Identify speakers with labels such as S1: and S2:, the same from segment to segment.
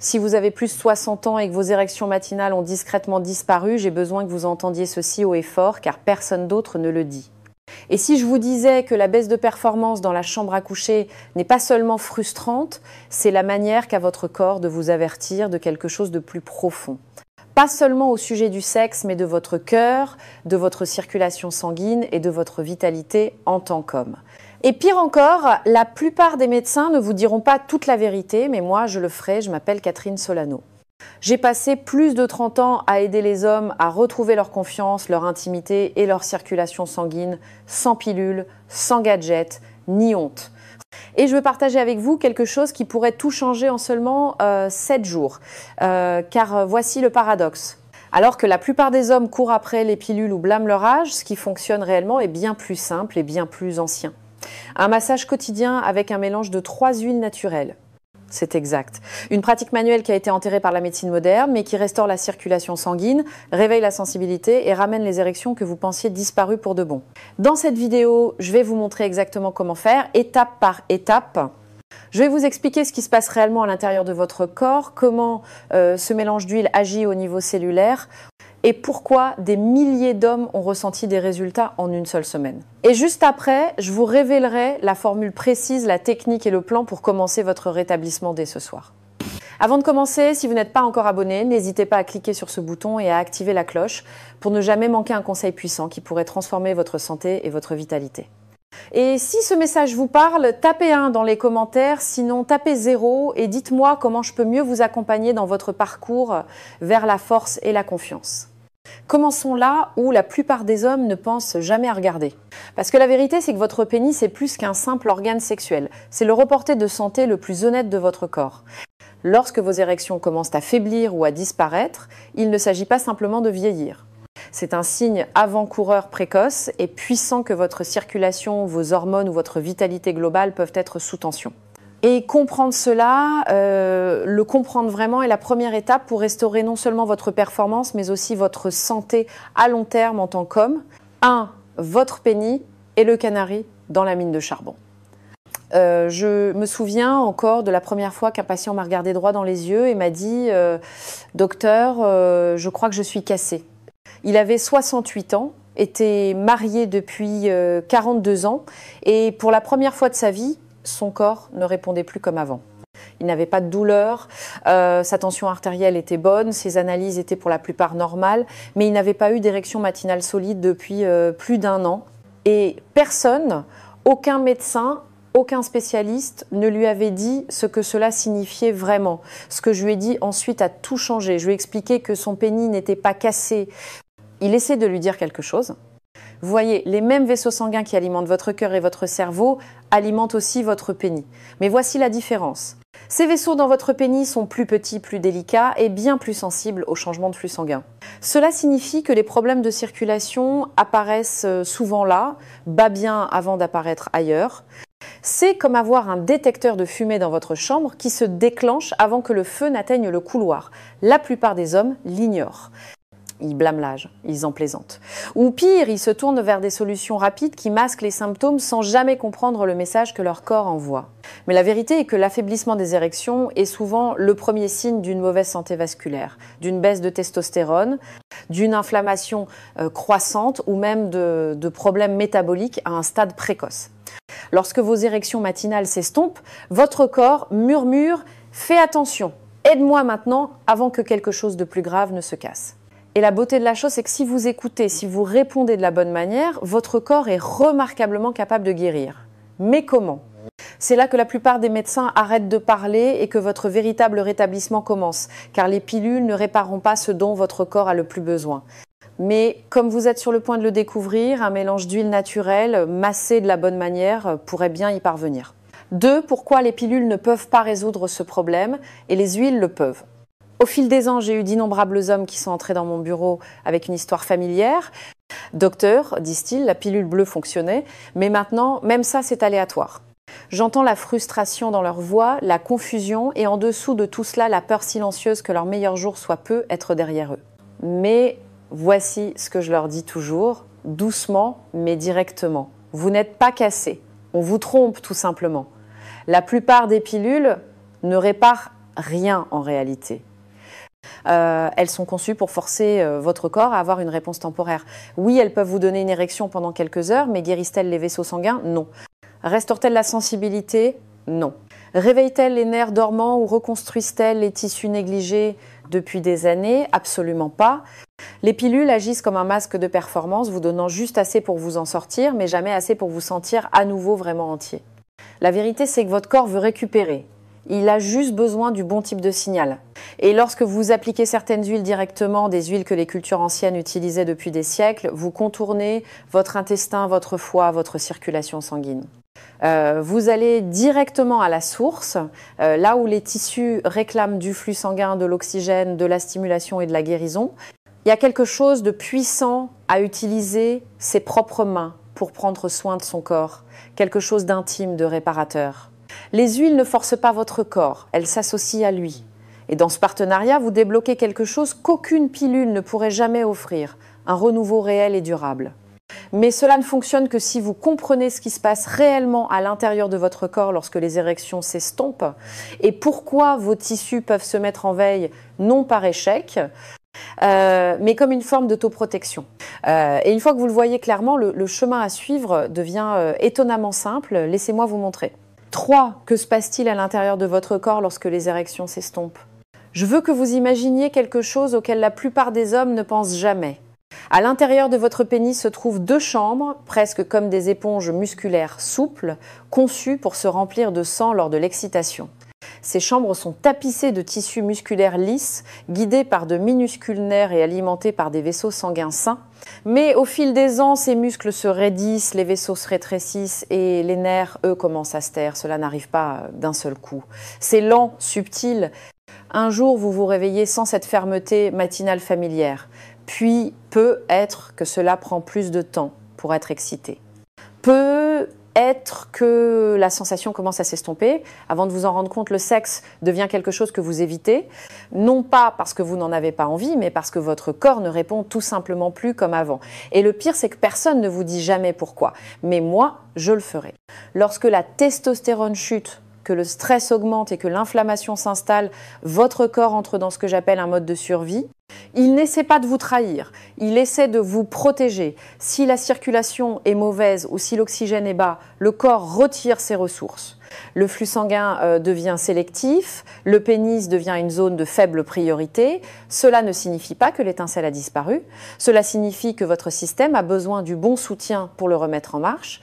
S1: Si vous avez plus de 60 ans et que vos érections matinales ont discrètement disparu, j'ai besoin que vous entendiez ceci haut et fort, car personne d'autre ne le dit. Et si je vous disais que la baisse de performance dans la chambre à coucher n'est pas seulement frustrante, c'est la manière qu'a votre corps de vous avertir de quelque chose de plus profond. Pas seulement au sujet du sexe, mais de votre cœur, de votre circulation sanguine et de votre vitalité en tant qu'homme. Et pire encore, la plupart des médecins ne vous diront pas toute la vérité, mais moi je le ferai, je m'appelle Catherine Solano. J'ai passé plus de 30 ans à aider les hommes à retrouver leur confiance, leur intimité et leur circulation sanguine, sans pilule, sans gadget, ni honte. Et je veux partager avec vous quelque chose qui pourrait tout changer en seulement 7 jours. Car voici le paradoxe. Alors que la plupart des hommes courent après les pilules ou blâment leur âge, ce qui fonctionne réellement est bien plus simple et bien plus ancien. Un massage quotidien avec un mélange de 3 huiles naturelles. C'est exact. Une pratique manuelle qui a été enterrée par la médecine moderne, mais qui restaure la circulation sanguine, réveille la sensibilité et ramène les érections que vous pensiez disparues pour de bon. Dans cette vidéo, je vais vous montrer exactement comment faire, étape par étape. Je vais vous expliquer ce qui se passe réellement à l'intérieur de votre corps, comment ce mélange d'huile agit au niveau cellulaire et pourquoi des milliers d'hommes ont ressenti des résultats en une seule semaine. Et juste après, je vous révélerai la formule précise, la technique et le plan pour commencer votre rétablissement dès ce soir. Avant de commencer, si vous n'êtes pas encore abonné, n'hésitez pas à cliquer sur ce bouton et à activer la cloche pour ne jamais manquer un conseil puissant qui pourrait transformer votre santé et votre vitalité. Et si ce message vous parle, tapez 1 dans les commentaires, sinon tapez 0 et dites-moi comment je peux mieux vous accompagner dans votre parcours vers la force et la confiance. Commençons là où la plupart des hommes ne pensent jamais à regarder. Parce que la vérité, c'est que votre pénis est plus qu'un simple organe sexuel. C'est le reporter de santé le plus honnête de votre corps. Lorsque vos érections commencent à faiblir ou à disparaître, il ne s'agit pas simplement de vieillir. C'est un signe avant-coureur précoce et puissant que votre circulation, vos hormones ou votre vitalité globale peuvent être sous tension. Et comprendre cela, le comprendre vraiment est la première étape pour restaurer non seulement votre performance, mais aussi votre santé à long terme en tant qu'homme. 1. Votre pénis et le canari dans la mine de charbon. Je me souviens encore de la première fois qu'un patient m'a regardé droit dans les yeux et m'a dit « Docteur, je crois que je suis cassé ». Il avait 68 ans, était marié depuis 42 ans et pour la première fois de sa vie, son corps ne répondait plus comme avant. Il n'avait pas de douleur, sa tension artérielle était bonne, ses analyses étaient pour la plupart normales, mais il n'avait pas eu d'érection matinale solide depuis plus d'1 an. Et personne, aucun médecin, aucun spécialiste ne lui avait dit ce que cela signifiait vraiment. Ce que je lui ai dit ensuite a tout changé. Je lui ai expliqué que son pénis n'était pas cassé. Il essaie de lui dire quelque chose. Vous voyez, les mêmes vaisseaux sanguins qui alimentent votre cœur et votre cerveau alimentent aussi votre pénis. Mais voici la différence. Ces vaisseaux dans votre pénis sont plus petits, plus délicats et bien plus sensibles au changement de flux sanguin. Cela signifie que les problèmes de circulation apparaissent souvent là, bas bien avant d'apparaître ailleurs. C'est comme avoir un détecteur de fumée dans votre chambre qui se déclenche avant que le feu n'atteigne le couloir. La plupart des hommes l'ignorent. Ils blâment l'âge, ils en plaisantent. Ou pire, ils se tournent vers des solutions rapides qui masquent les symptômes sans jamais comprendre le message que leur corps envoie. Mais la vérité est que l'affaiblissement des érections est souvent le premier signe d'une mauvaise santé vasculaire, d'une baisse de testostérone, d'une inflammation croissante ou même de problèmes métaboliques à un stade précoce. Lorsque vos érections matinales s'estompent, votre corps murmure « Fais attention, aide-moi maintenant avant que quelque chose de plus grave ne se casse ». Et la beauté de la chose, c'est que si vous écoutez, si vous répondez de la bonne manière, votre corps est remarquablement capable de guérir. Mais comment ? C'est là que la plupart des médecins arrêtent de parler et que votre véritable rétablissement commence, car les pilules ne répareront pas ce dont votre corps a le plus besoin. Mais comme vous êtes sur le point de le découvrir, un mélange d'huile naturelle, massée de la bonne manière, pourrait bien y parvenir. 2. Pourquoi les pilules ne peuvent pas résoudre ce problème et les huiles le peuvent. Au fil des ans, j'ai eu d'innombrables hommes qui sont entrés dans mon bureau avec une histoire familière. Docteur, disent-ils, la pilule bleue fonctionnait, mais maintenant, même ça, c'est aléatoire. J'entends la frustration dans leur voix, la confusion et en dessous de tout cela, la peur silencieuse que leur meilleur jour soit peu être derrière eux. Mais voici ce que je leur dis toujours, doucement mais directement. Vous n'êtes pas cassés, on vous trompe tout simplement. La plupart des pilules ne réparent rien en réalité. Elles sont conçues pour forcer votre corps à avoir une réponse temporaire. Oui, elles peuvent vous donner une érection pendant quelques heures, mais guérissent-elles les vaisseaux sanguins? Non. Restaurent-elles la sensibilité? Non. Réveillent-elles les nerfs dormants ou reconstruisent-elles les tissus négligés depuis des années? Absolument pas. Les pilules agissent comme un masque de performance, vous donnant juste assez pour vous en sortir, mais jamais assez pour vous sentir à nouveau vraiment entier. La vérité, c'est que votre corps veut récupérer. Il a juste besoin du bon type de signal. Et lorsque vous appliquez certaines huiles directement, des huiles que les cultures anciennes utilisaient depuis des siècles, vous contournez votre intestin, votre foie, votre circulation sanguine. Vous allez directement à la source, là où les tissus réclament du flux sanguin, de l'oxygène, de la stimulation et de la guérison. Il y a quelque chose de puissant à utiliser ses propres mains pour prendre soin de son corps, quelque chose d'intime, de réparateur. Les huiles ne forcent pas votre corps, elles s'associent à lui. Et dans ce partenariat, vous débloquez quelque chose qu'aucune pilule ne pourrait jamais offrir, un renouveau réel et durable. Mais cela ne fonctionne que si vous comprenez ce qui se passe réellement à l'intérieur de votre corps lorsque les érections s'estompent et pourquoi vos tissus peuvent se mettre en veille, non par échec, mais comme une forme d'autoprotection. Et une fois que vous le voyez clairement, le chemin à suivre devient étonnamment simple. Laissez-moi vous montrer. 3. Que se passe-t-il à l'intérieur de votre corps lorsque les érections s'estompent? Je veux que vous imaginiez quelque chose auquel la plupart des hommes ne pensent jamais. À l'intérieur de votre pénis se trouvent 2 chambres, presque comme des éponges musculaires souples, conçues pour se remplir de sang lors de l'excitation. Ces chambres sont tapissées de tissus musculaires lisses, guidés par de minuscules nerfs et alimentés par des vaisseaux sanguins sains. Mais au fil des ans, ces muscles se raidissent, les vaisseaux se rétrécissent et les nerfs, eux, commencent à se taire. Cela n'arrive pas d'un seul coup. C'est lent, subtil. Un jour, vous vous réveillez sans cette fermeté matinale familière. Puis, peut être que cela prend plus de temps pour être excité. Peut être que la sensation commence à s'estomper. Avant de vous en rendre compte, le sexe devient quelque chose que vous évitez, non pas parce que vous n'en avez pas envie, mais parce que votre corps ne répond tout simplement plus comme avant. Et le pire, c'est que personne ne vous dit jamais pourquoi. Mais moi, je le ferai. Lorsque la testostérone chute, que le stress augmente et que l'inflammation s'installe, votre corps entre dans ce que j'appelle un mode de survie. Il n'essaie pas de vous trahir, il essaie de vous protéger. Si la circulation est mauvaise ou si l'oxygène est bas, le corps retire ses ressources. Le flux sanguin devient sélectif, le pénis devient une zone de faible priorité. Cela ne signifie pas que l'étincelle a disparu, cela signifie que votre système a besoin du bon soutien pour le remettre en marche.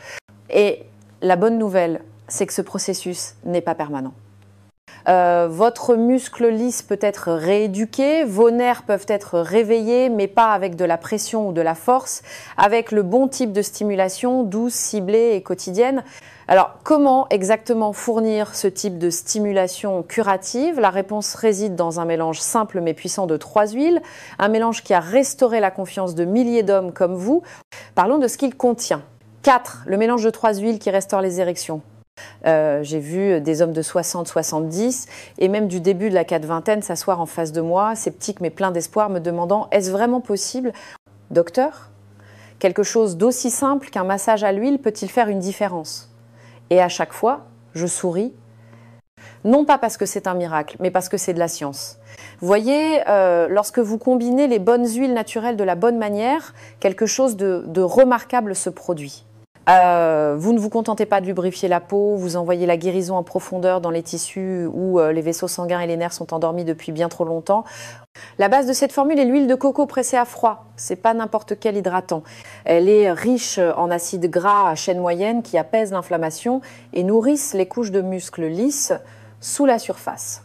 S1: Et la bonne nouvelle, c'est que ce processus n'est pas permanent. Votre muscle lisse peut être rééduqué, vos nerfs peuvent être réveillés, mais pas avec de la pression ou de la force, avec le bon type de stimulation, douce, ciblée et quotidienne. Alors, comment exactement fournir ce type de stimulation curative? La réponse réside dans un mélange simple mais puissant de 3 huiles, un mélange qui a restauré la confiance de milliers d'hommes comme vous. Parlons de ce qu'il contient. 4. Le mélange de 3 huiles qui restaure les érections. J'ai vu des hommes de 60, 70 et même du début de la vingtaine s'asseoir en face de moi, sceptiques mais pleins d'espoir, me demandant « Est-ce vraiment possible, docteur? Quelque chose d'aussi simple qu'un massage à l'huile peut-il faire une différence ?» Et à chaque fois, je souris, non pas parce que c'est un miracle, mais parce que c'est de la science. Vous voyez, lorsque vous combinez les bonnes huiles naturelles de la bonne manière, quelque chose de remarquable se produit. Vous ne vous contentez pas de lubrifier la peau, vous envoyez la guérison en profondeur dans les tissus où les vaisseaux sanguins et les nerfs sont endormis depuis bien trop longtemps. La base de cette formule est l'huile de coco pressée à froid. C'est pas n'importe quel hydratant. Elle est riche en acides gras à chaîne moyenne qui apaisent l'inflammation et nourrissent les couches de muscles lisses sous la surface.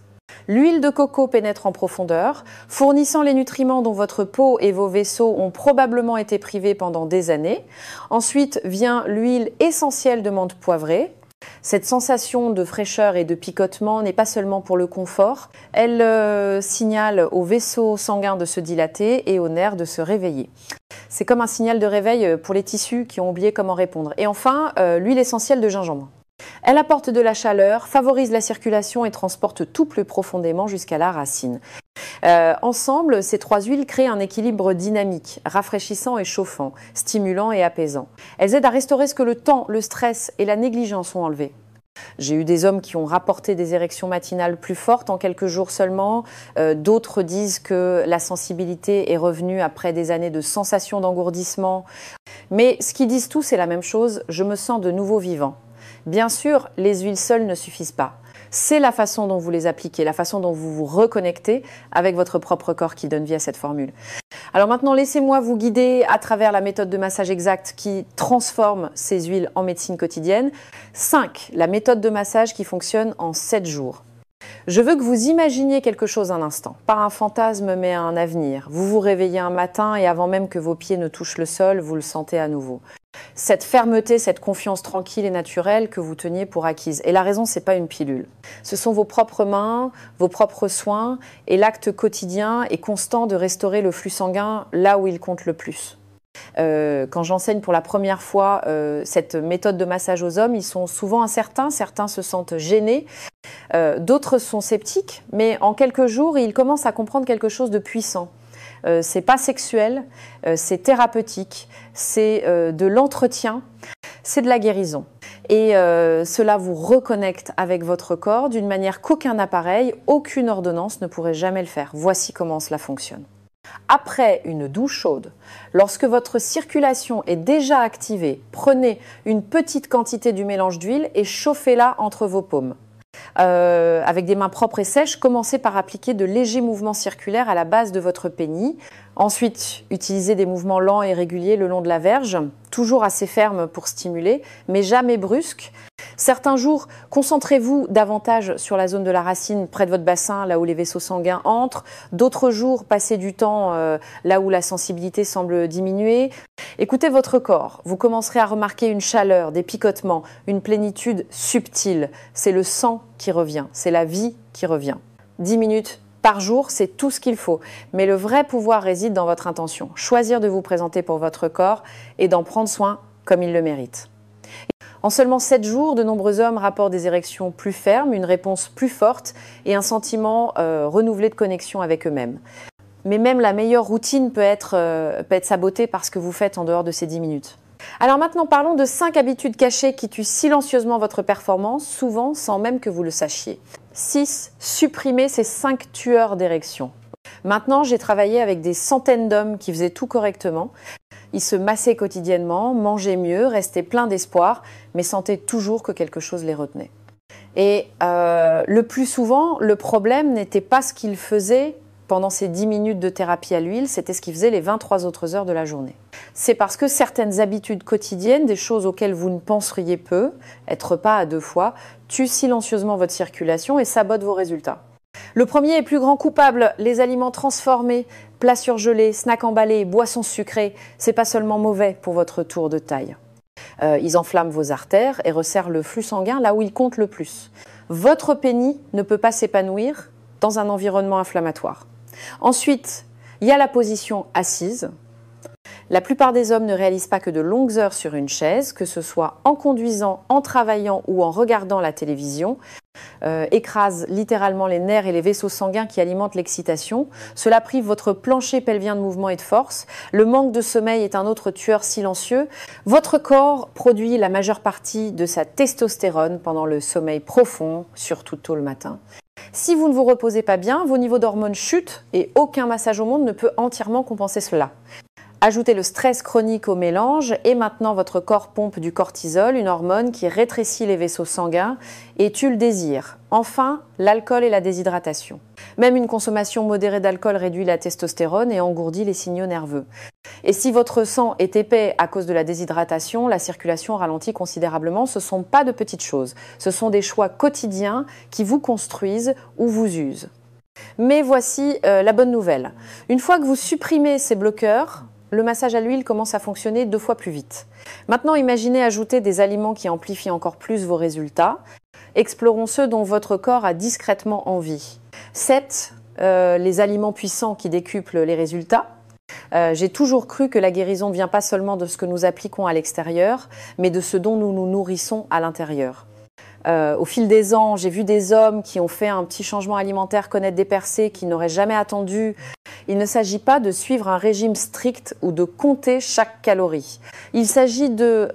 S1: L'huile de coco pénètre en profondeur, fournissant les nutriments dont votre peau et vos vaisseaux ont probablement été privés pendant des années. Ensuite vient l'huile essentielle de menthe poivrée. Cette sensation de fraîcheur et de picotement n'est pas seulement pour le confort, elle signale aux vaisseaux sanguins de se dilater et aux nerfs de se réveiller. C'est comme un signal de réveil pour les tissus qui ont oublié comment répondre. Et enfin, l'huile essentielle de gingembre. Elle apporte de la chaleur, favorise la circulation et transporte tout plus profondément jusqu'à la racine. Ensemble, ces 3 huiles créent un équilibre dynamique, rafraîchissant et chauffant, stimulant et apaisant. Elles aident à restaurer ce que le temps, le stress et la négligence ont enlevé. J'ai eu des hommes qui ont rapporté des érections matinales plus fortes en quelques jours seulement. D'autres disent que la sensibilité est revenue après des années de sensation d'engourdissement. Mais ce qu'ils disent tous, c'est la même chose, je me sens de nouveau vivant. Bien sûr, les huiles seules ne suffisent pas. C'est la façon dont vous les appliquez, la façon dont vous vous reconnectez avec votre propre corps qui donne vie à cette formule. Alors maintenant, laissez-moi vous guider à travers la méthode de massage exacte qui transforme ces huiles en médecine quotidienne. 5. La méthode de massage qui fonctionne en 7 jours. Je veux que vous imaginiez quelque chose un instant, pas un fantasme mais un avenir. Vous vous réveillez un matin et avant même que vos pieds ne touchent le sol, vous le sentez à nouveau. Cette fermeté, cette confiance tranquille et naturelle que vous teniez pour acquise. Et la raison, ce n'est pas une pilule. Ce sont vos propres mains, vos propres soins et l'acte quotidien et constant de restaurer le flux sanguin là où il compte le plus. Quand j'enseigne pour la première fois cette méthode de massage aux hommes, ils sont souvent incertains, certains se sentent gênés, d'autres sont sceptiques, mais en quelques jours, ils commencent à comprendre quelque chose de puissant. C'est pas sexuel, c'est thérapeutique, c'est de l'entretien, c'est de la guérison. Et cela vous reconnecte avec votre corps d'une manière qu'aucun appareil, aucune ordonnance ne pourrait jamais le faire. Voici comment cela fonctionne. Après une douche chaude, lorsque votre circulation est déjà activée, prenez une petite quantité du mélange d'huile et chauffez-la entre vos paumes. Avec des mains propres et sèches, commencez par appliquer de légers mouvements circulaires à la base de votre pénis. Ensuite, utilisez des mouvements lents et réguliers le long de la verge, toujours assez fermes pour stimuler, mais jamais brusques. Certains jours, concentrez-vous davantage sur la zone de la racine près de votre bassin, là où les vaisseaux sanguins entrent. D'autres jours, passez du temps là où la sensibilité semble diminuer. Écoutez votre corps. Vous commencerez à remarquer une chaleur, des picotements, une plénitude subtile. C'est le sang qui revient, c'est la vie qui revient. 10 minutes par jour, c'est tout ce qu'il faut. Mais le vrai pouvoir réside dans votre intention. Choisir de vous présenter pour votre corps et d'en prendre soin comme il le mérite. En seulement 7 jours, de nombreux hommes rapportent des érections plus fermes, une réponse plus forte et un sentiment renouvelé de connexion avec eux-mêmes. Mais même la meilleure routine peut être sabotée par ce que vous faites en dehors de ces 10 minutes. Alors maintenant, parlons de 5 habitudes cachées qui tuent silencieusement votre performance, souvent sans même que vous le sachiez. 6. Supprimez ces 5 tueurs d'érection. Maintenant, j'ai travaillé avec des centaines d'hommes qui faisaient tout correctement. Ils se massaient quotidiennement, mangeaient mieux, restaient pleins d'espoir, mais sentaient toujours que quelque chose les retenait. Et le plus souvent, le problème n'était pas ce qu'ils faisaient pendant ces 10 minutes de thérapie à l'huile, c'était ce qu'ils faisaient les 23 autres heures de la journée. C'est parce que certaines habitudes quotidiennes, des choses auxquelles vous ne penseriez peu, être pas à 2 fois, tuent silencieusement votre circulation et sabotent vos résultats. Le premier et plus grand coupable, les aliments transformés, plats surgelés, snacks emballés, boissons sucrées, c'est pas seulement mauvais pour votre tour de taille. Ils enflamment vos artères et resserrent le flux sanguin là où il compte le plus. Votre pénis ne peut pas s'épanouir dans un environnement inflammatoire. Ensuite, il y a la position assise. La plupart des hommes ne réalisent pas que de longues heures sur une chaise, que ce soit en conduisant, en travaillant ou en regardant la télévision, écrasent littéralement les nerfs et les vaisseaux sanguins qui alimentent l'excitation. Cela prive votre plancher pelvien de mouvement et de force. Le manque de sommeil est un autre tueur silencieux. Votre corps produit la majeure partie de sa testostérone pendant le sommeil profond, surtout tôt le matin. Si vous ne vous reposez pas bien, vos niveaux d'hormones chutent et aucun massage au monde ne peut entièrement compenser cela. Ajoutez le stress chronique au mélange et maintenant votre corps pompe du cortisol, une hormone qui rétrécit les vaisseaux sanguins et tue le désir. Enfin, l'alcool et la déshydratation. Même une consommation modérée d'alcool réduit la testostérone et engourdit les signaux nerveux. Et si votre sang est épais à cause de la déshydratation, la circulation ralentit considérablement. Ce ne sont pas de petites choses. Ce sont des choix quotidiens qui vous construisent ou vous usent. Mais voici la bonne nouvelle. Une fois que vous supprimez ces bloqueurs, le massage à l'huile commence à fonctionner 2 fois plus vite. Maintenant, imaginez ajouter des aliments qui amplifient encore plus vos résultats. Explorons ceux dont votre corps a discrètement envie. 7. Les aliments puissants qui décuplent les résultats. J'ai toujours cru que la guérison ne vient pas seulement de ce que nous appliquons à l'extérieur, mais de ce dont nous nous nourrissons à l'intérieur. Au fil des ans, j'ai vu des hommes qui ont fait un petit changement alimentaire connaître des percées qu'ils n'auraient jamais attendues. il ne s'agit pas de suivre un régime strict ou de compter chaque calorie. Il s'agit de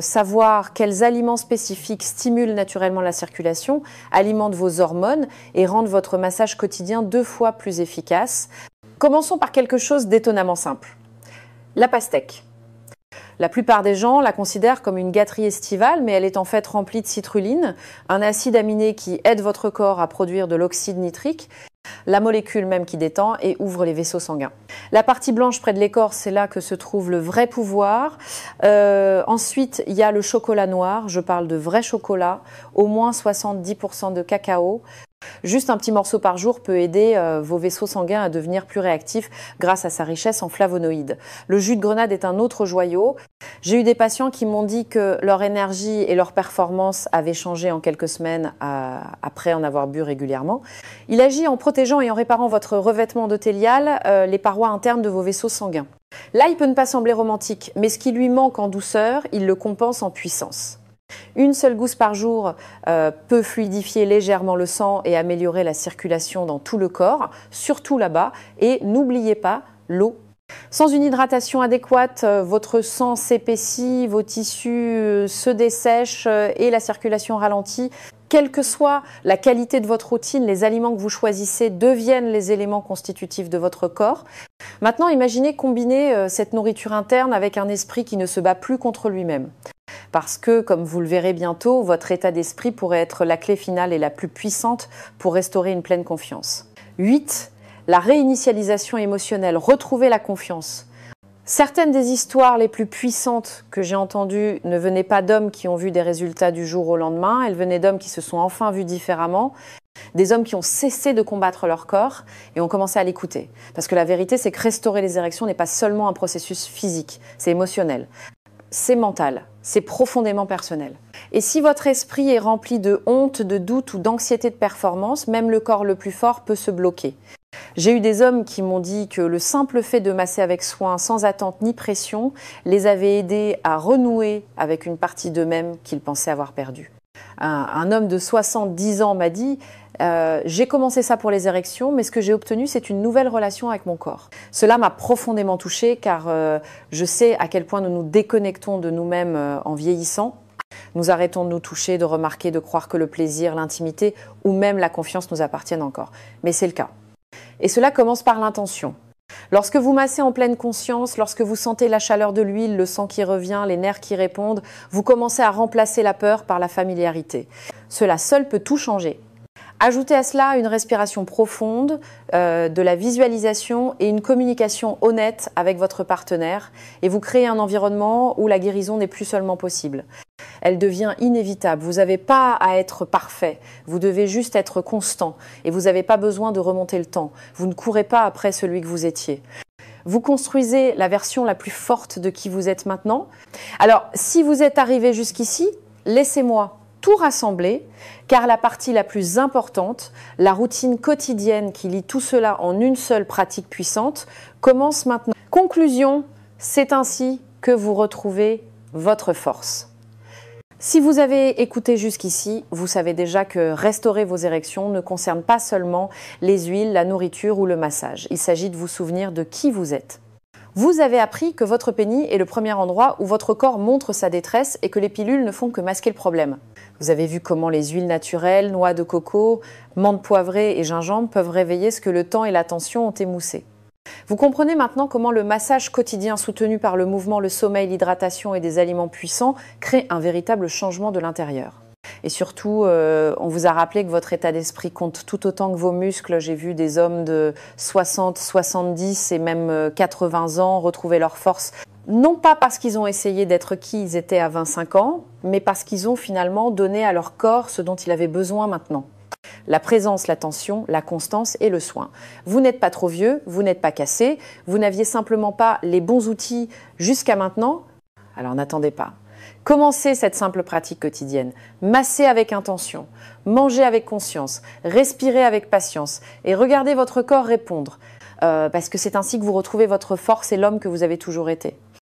S1: savoir quels aliments spécifiques stimulent naturellement la circulation, alimentent vos hormones et rendent votre massage quotidien 2 fois plus efficace. Commençons par quelque chose d'étonnamment simple. La pastèque. La plupart des gens la considèrent comme une gâterie estivale, mais elle est en fait remplie de citrulline, un acide aminé qui aide votre corps à produire de l'oxyde nitrique, la molécule même qui détend et ouvre les vaisseaux sanguins. La partie blanche près de l'écorce, c'est là que se trouve le vrai pouvoir. Ensuite, il y a le chocolat noir, je parle de vrai chocolat, au moins 70% de cacao. Juste un petit morceau par jour peut aider vos vaisseaux sanguins à devenir plus réactifs grâce à sa richesse en flavonoïdes. Le jus de grenade est un autre joyau. J'ai eu des patients qui m'ont dit que leur énergie et leur performance avaient changé en quelques semaines après en avoir bu régulièrement. Il agit en protégeant et en réparant votre revêtement endothélial, les parois internes de vos vaisseaux sanguins. Là, il peut ne pas sembler romantique, mais ce qui lui manque en douceur, il le compense en puissance. Une seule gousse par jour peut fluidifier légèrement le sang et améliorer la circulation dans tout le corps, surtout là-bas. Et n'oubliez pas l'eau. Sans une hydratation adéquate, votre sang s'épaissit, vos tissus se dessèchent et la circulation ralentit. Quelle que soit la qualité de votre routine, les aliments que vous choisissez deviennent les éléments constitutifs de votre corps. Maintenant, imaginez combiner cette nourriture interne avec un esprit qui ne se bat plus contre lui-même. Parce que, comme vous le verrez bientôt, votre état d'esprit pourrait être la clé finale et la plus puissante pour restaurer une pleine confiance. 8. La réinitialisation émotionnelle. Retrouvez la confiance. Certaines des histoires les plus puissantes que j'ai entendues ne venaient pas d'hommes qui ont vu des résultats du jour au lendemain, elles venaient d'hommes qui se sont enfin vus différemment, des hommes qui ont cessé de combattre leur corps et ont commencé à l'écouter. Parce que la vérité, c'est que restaurer les érections n'est pas seulement un processus physique, c'est émotionnel. C'est mental, c'est profondément personnel. Et si votre esprit est rempli de honte, de doute ou d'anxiété de performance, même le corps le plus fort peut se bloquer. J'ai eu des hommes qui m'ont dit que le simple fait de masser avec soin, sans attente ni pression, les avait aidés à renouer avec une partie d'eux-mêmes qu'ils pensaient avoir perdue. Un homme de 70 ans m'a dit j'ai commencé ça pour les érections, mais ce que j'ai obtenu, c'est une nouvelle relation avec mon corps. Cela m'a profondément touchée car je sais à quel point nous nous déconnectons de nous-mêmes en vieillissant. Nous arrêtons de nous toucher, de remarquer, de croire que le plaisir, l'intimité ou même la confiance nous appartiennent encore. Mais c'est le cas. Et cela commence par l'intention. Lorsque vous massez en pleine conscience, lorsque vous sentez la chaleur de l'huile, le sang qui revient, les nerfs qui répondent, vous commencez à remplacer la peur par la familiarité. Cela seul peut tout changer. Ajoutez à cela une respiration profonde, de la visualisation et une communication honnête avec votre partenaire et vous créez un environnement où la guérison n'est plus seulement possible. Elle devient inévitable. Vous n'avez pas à être parfait. Vous devez juste être constant et vous n'avez pas besoin de remonter le temps. Vous ne courez pas après celui que vous étiez. Vous construisez la version la plus forte de qui vous êtes maintenant. Alors, si vous êtes arrivé jusqu'ici, laissez-moi tout rassembler, car la partie la plus importante, la routine quotidienne qui lie tout cela en une seule pratique puissante, commence maintenant. Conclusion, c'est ainsi que vous retrouvez votre force. Si vous avez écouté jusqu'ici, vous savez déjà que restaurer vos érections ne concerne pas seulement les huiles, la nourriture ou le massage. Il s'agit de vous souvenir de qui vous êtes. Vous avez appris que votre pénis est le premier endroit où votre corps montre sa détresse et que les pilules ne font que masquer le problème. Vous avez vu comment les huiles naturelles, noix de coco, menthe poivrée et gingembre peuvent réveiller ce que le temps et l'attention ont émoussé. Vous comprenez maintenant comment le massage quotidien soutenu par le mouvement, le sommeil, l'hydratation et des aliments puissants crée un véritable changement de l'intérieur. Et surtout, on vous a rappelé que votre état d'esprit compte tout autant que vos muscles. J'ai vu des hommes de 60, 70 et même 80 ans retrouver leur force. Non pas parce qu'ils ont essayé d'être qui ils étaient à 25 ans, mais parce qu'ils ont finalement donné à leur corps ce dont il avait besoin maintenant. La présence, l'attention, la constance et le soin. Vous n'êtes pas trop vieux, vous n'êtes pas cassé, vous n'aviez simplement pas les bons outils jusqu'à maintenant. Alors n'attendez pas. Commencez cette simple pratique quotidienne. Massez avec intention, mangez avec conscience, respirez avec patience et regardez votre corps répondre. Parce que c'est ainsi que vous retrouvez votre force et l'homme que vous avez toujours été.